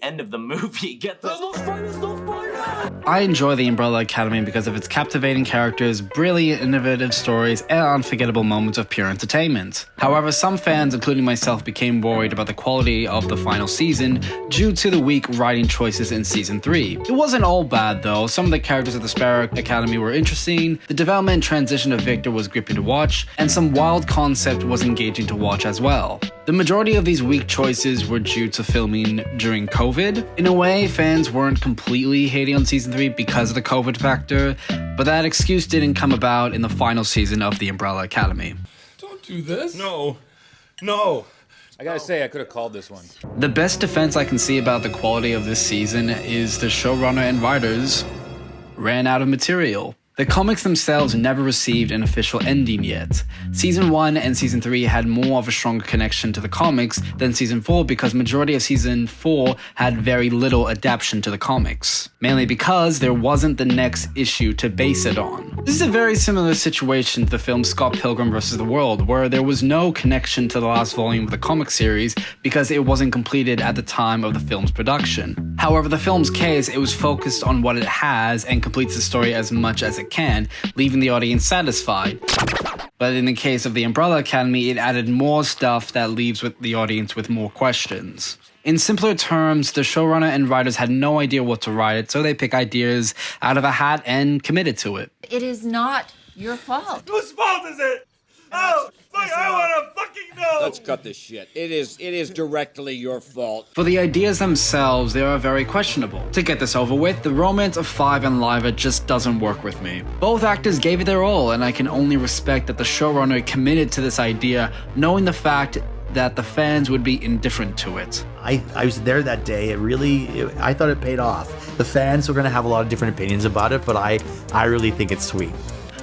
end of the movie. Get this. I enjoy The Umbrella Academy because of its captivating characters, brilliant innovative stories, and unforgettable moments of pure entertainment. However, some fans, including myself, became worried about the quality of the final season due to the weak writing choices in Season 3. It wasn't all bad though. Some of the characters of the Sparrow Academy were interesting, the development and transition of Victor was gripping to watch, and some wild concept was engaging to watch as well. The majority of these weak choices were due to filming during COVID. In a way, fans weren't completely hating on Season 3 because of the COVID factor, but that excuse didn't come about in the final season of The Umbrella Academy. Don't do this. No. I gotta say, I could have called this one. The best defense I can see about the quality of this season is the showrunner and writers ran out of material. The comics themselves never received an official ending yet. Season 1 and Season 3 had more of a stronger connection to the comics than Season 4 because majority of Season 4 had very little adaptation to the comics. Mainly because there wasn't the next issue to base it on. This is a very similar situation to the film Scott Pilgrim vs. the World, where there was no connection to the last volume of the comic series because it wasn't completed at the time of the film's production. However, the film's case, it was focused on what it has and completes the story as much as it can, leaving the audience satisfied. But in the case of The Umbrella Academy, it added more stuff that leaves the audience with more questions. In simpler terms, the showrunner and writers had no idea what to write, so they pick ideas out of a hat and committed to it. It is not your fault. Whose fault is it? Oh, fuck, I wanna fucking know! Let's cut this shit. It is directly your fault. For the ideas themselves, they are very questionable. To get this over with, the romance of Five and Liva just doesn't work with me. Both actors gave it their all, and I can only respect that the showrunner committed to this idea, knowing the fact that the fans would be indifferent to it. I was there that day. I thought it paid off. The fans are going to have a lot of different opinions about it, but I really think it's sweet.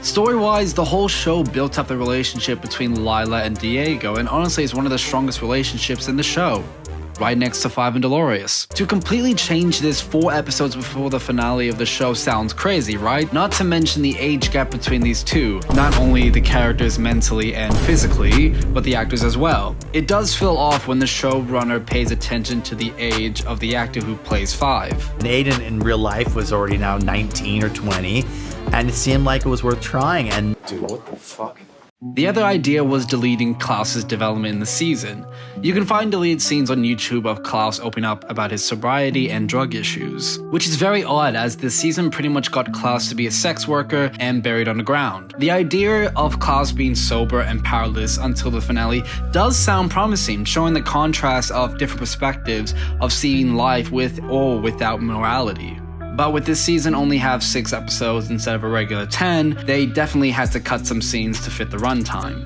Story-wise, the whole show built up the relationship between Lila and Diego, and honestly is one of the strongest relationships in the show, right next to Five and Dolores. To completely change this 4 episodes before the finale of the show sounds crazy, right? Not to mention the age gap between these two, not only the characters mentally and physically, but the actors as well. It does feel off when the showrunner pays attention to the age of the actor who plays Five. Nate in real life was already now 19 or 20, and it seemed like it was worth trying. And Dude, what the fuck? The other idea was deleting Klaus's development in the season. You can find deleted scenes on YouTube of Klaus opening up about his sobriety and drug issues, which is very odd as this season pretty much got Klaus to be a sex worker and buried underground. The idea of Klaus being sober and powerless until the finale does sound promising, showing the contrast of different perspectives of seeing life with or without morality. But with this season only have 6 episodes instead of a regular 10, they definitely has to cut some scenes to fit the runtime.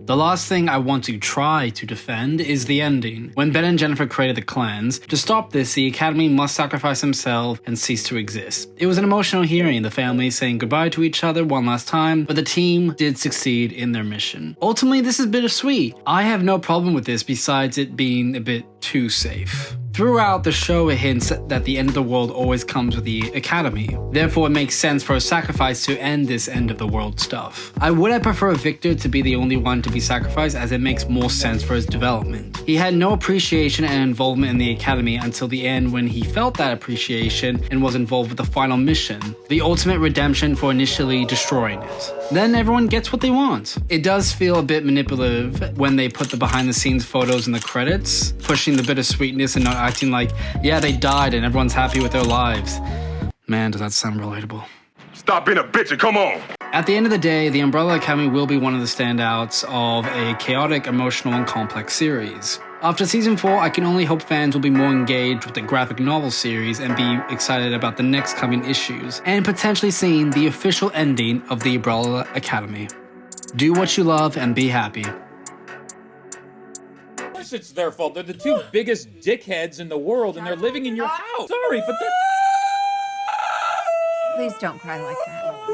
The last thing I want to try to defend is the ending. When Ben and Jennifer created the clans, to stop this, the Academy must sacrifice himself and cease to exist. It was an emotional hearing, the family saying goodbye to each other one last time, but the team did succeed in their mission. Ultimately, this is bittersweet. I have no problem with this besides it being a bit too safe. Throughout the show, it hints that the end of the world always comes with the Academy. Therefore, it makes sense for a sacrifice to end this end of the world stuff. I prefer Victor to be the only one to be sacrificed, as it makes more sense for his development. He had no appreciation and involvement in the Academy until the end, when he felt that appreciation and was involved with the final mission, the ultimate redemption for initially destroying it. Then everyone gets what they want. It does feel a bit manipulative when they put the behind the scenes photos in the credits, pushing the bittersweetness and not acting like, yeah, they died and everyone's happy with their lives. Man, does that sound relatable. Stop being a bitch and come on! At the end of the day, The Umbrella Academy will be one of the standouts of a chaotic, emotional, and complex series. After Season 4, I can only hope fans will be more engaged with the graphic novel series and be excited about the next coming issues, and potentially seeing the official ending of The Umbrella Academy. Do what you love and be happy. Of course it's their fault. They're the 2 biggest dickheads in the world, and they're living in your house. Sorry, but they're... Please don't cry like that.